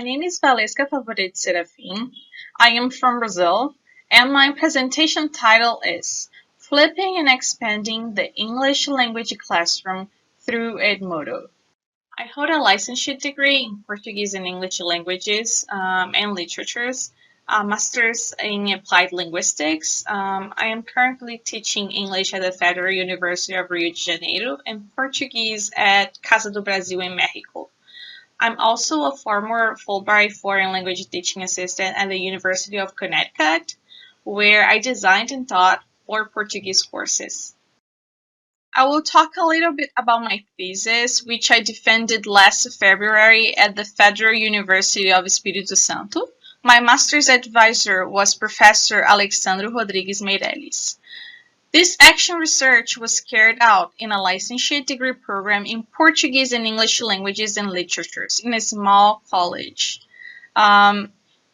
name is Valesca Favorite Serafim. I am from Brazil, and my presentation title is Flipping and Expanding the English Language Classroom through Edmodo. I hold a licentiate degree in Portuguese and English languages and literatures, a master's in applied linguistics. I am currently teaching English at the Federal University of Rio de Janeiro and Portuguese at Casa do Brasil in Mexico. I'm also a former Fulbright foreign language teaching assistant at the University of Connecticut, where I designed and taught 4 Portuguese courses. I will talk a little bit about my thesis, which I defended last February at the Federal University of Espírito Santo. My master's advisor was Professor Alexandro Rodrigues Meirelles. This action research was carried out in a licentiate degree program in Portuguese and English languages and literatures in a small college.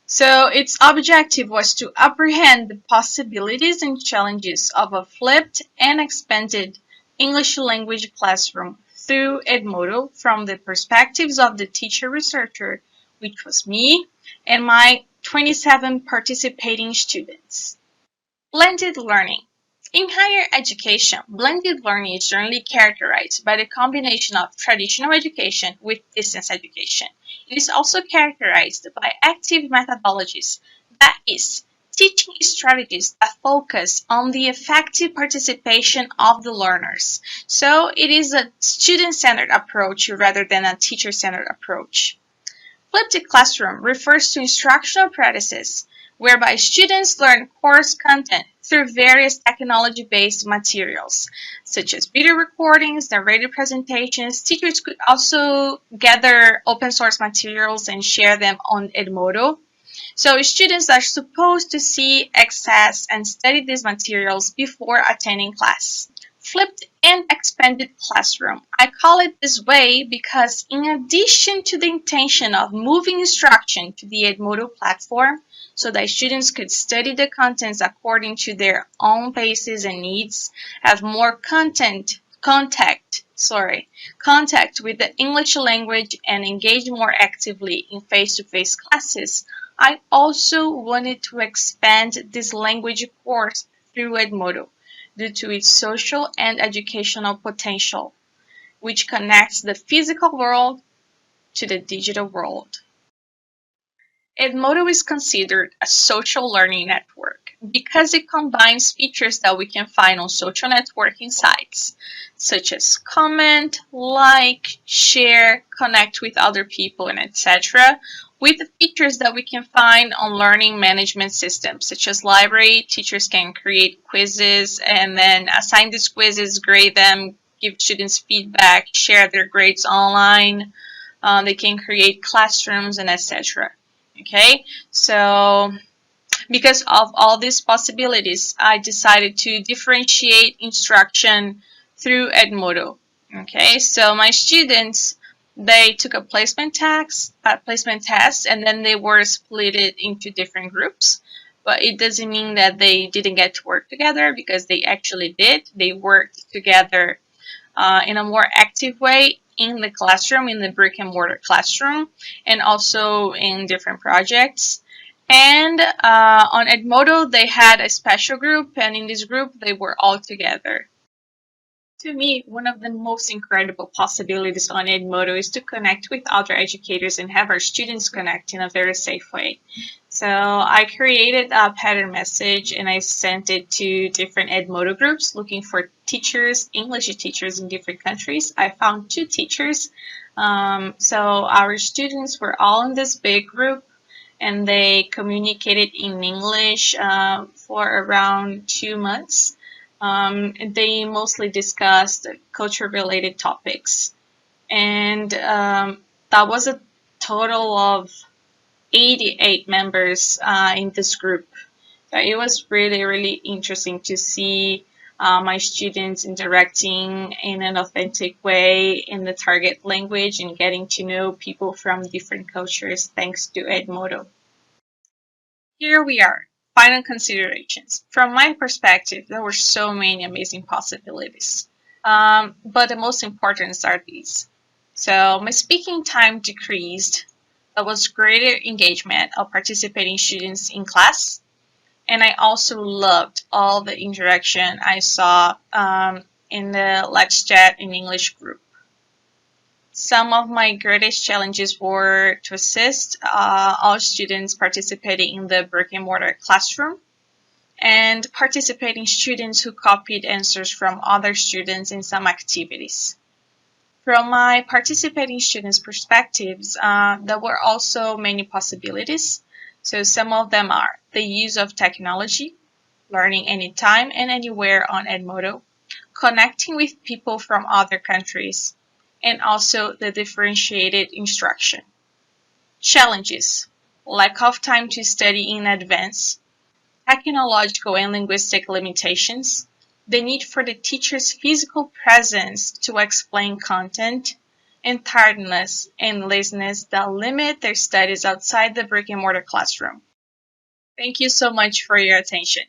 So its objective was to apprehend the possibilities and challenges of a flipped and expanded English language classroom through Edmodo from the perspectives of the teacher-researcher, which was me, and my 27 participating students. Blended learning. In higher education, blended learning is generally characterized by the combination of traditional education with distance education. It is also characterized by active methodologies, that is, teaching strategies that focus on the effective participation of the learners. So it is a student-centered approach rather than a teacher-centered approach. Flipped classroom refers to instructional practices whereby students learn course content through various technology-based materials, such as video recordings, narrated presentations. Teachers could also gather open source materials and share them on Edmodo. So students are supposed to see, access, and study these materials before attending class. Flipped and expanded classroom. I call it this way because in addition to the intention of moving instruction to the Edmodo platform so that students could study the contents according to their own paces and needs, have more contact with the English language and engage more actively in face-to-face classes, I also wanted to expand this language course through Edmodo due to its social and educational potential, which connects the physical world to the digital world. Edmodo is considered a social learning network because it combines features that we can find on social networking sites, such as comment, like, share, connect with other people, and etc., with the features that we can find on learning management systems, such as library. Teachers can create quizzes and then assign these quizzes, grade them, give students feedback, share their grades online. They can create classrooms and etc. Okay, so because of all these possibilities, I decided to differentiate instruction through Edmodo. Okay, so my students, they took a placement test, and then they were split into different groups. But it doesn't mean that they didn't get to work together, because they actually did. They worked together in a more active way in the classroom, in the brick and mortar classroom, and also in different projects. And on Edmodo, they had a special group, and in this group, they were all together. To me, one of the most incredible possibilities on Edmodo is to connect with other educators and have our students connect in a very safe way. So I created a pattern message and I sent it to different Edmodo groups looking for teachers, English teachers in different countries. I found 2 teachers. So our students were all in this big group and they communicated in English for around 2 months. They mostly discussed culture-related topics. And that was a total of 88 members in this group. So it was really, really interesting to see my students interacting in an authentic way in the target language and getting to know people from different cultures thanks to Edmodo. Here we are. Final considerations. From my perspective, there were so many amazing possibilities. But the most important are these. So my speaking time decreased. There was greater engagement of participating students in class, and I also loved all the interaction I saw in the Let's Chat in English group. Some of my greatest challenges were to assist all students participating in the brick-and-mortar classroom and participating students who copied answers from other students in some activities. From my participating students' perspectives, there were also many possibilities. So some of them are the use of technology, learning anytime and anywhere on Edmodo, connecting with people from other countries, and also the differentiated instruction. Challenges: lack of time to study in advance, technological and linguistic limitations, the need for the teacher's physical presence to explain content, and tiredness and laziness that limit their studies outside the brick-and-mortar classroom. Thank you so much for your attention.